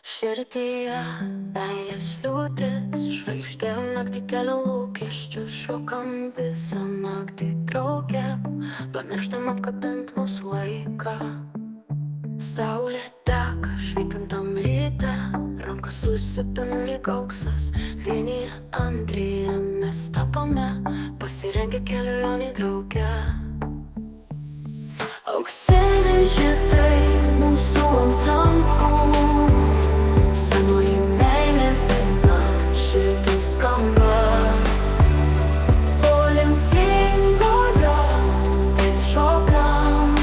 Širdyje meilės liūtis, žvaigždėm naktį kelia lūkesčių, šokam visą naktį drauge, pamirštam apkabint mūsų laiką. Saulė teka švytintam ryte, rankas susipina lyg auksas, vieni antrieji mes tapome, pasirengę kelionį drauge. Auksiniai žiedai mūsų ant rankų, senoji meilės daina, širdis skamba. Po lemtingojo taip šokam,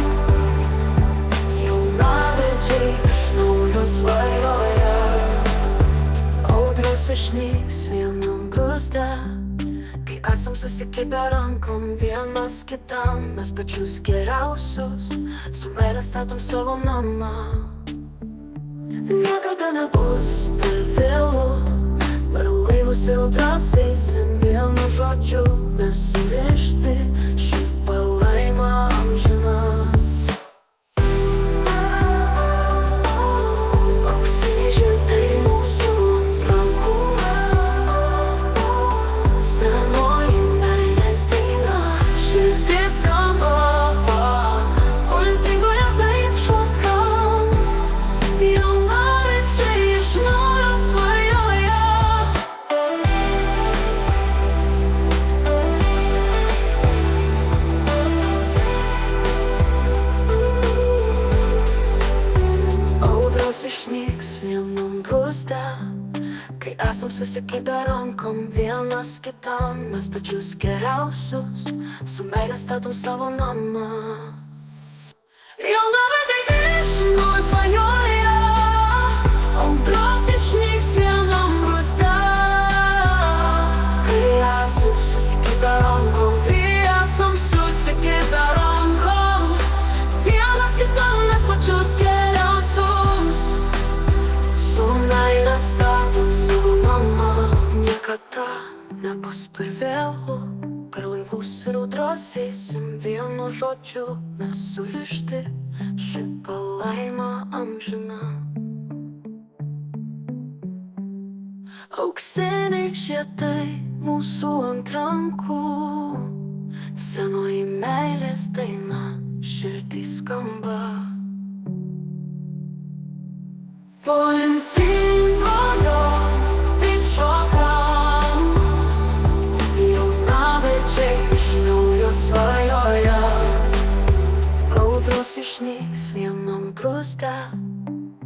jaunavedžiai iš naujo svajoja. Audros išnyks vienam bruzde, kai esam susikibę rankom vienas kitam, mes pačius geriausius, su meile statom savo namą. Niekada nebus per vėlu, per laivus ir audras eisim, vienu žodžiu mes surišti, ši palaima amžina. Auksiniai žiedai mūsų ant rankų, senoji meilės daina, širdis skamba. Po lemtingojo taip šokam, jaunavedžiai iš naujo svajoja. Audros išnyks vienam bruzde, kai esam susikibę rankom vienas kitam, mes pačius geriausius, su meile statom savo namą. Jaunavedžiai iš naujo svajoja, audros išnyks vienam bruzde, kai esam susikibę rankom, vienas kitam mes pačius geriausius, su meile statom savo namą. Niekada nebus per vėlu, per laivus ir audras eisim, vienu žodžiu mes surišti, ši palaima amžina. Auksiniai žiedai mūsų ant rankų, senoji meilės daina, širdis skamba. Po lemtingojo taip šokam, jaunavedžiai iš naujo svajoja. Audros išnyks vienam bruzde,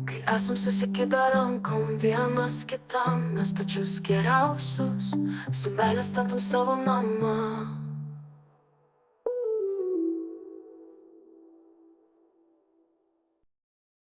kai esam susikibę rankom vienas kitam, mes pačius geriausius, su meile statom savo namą.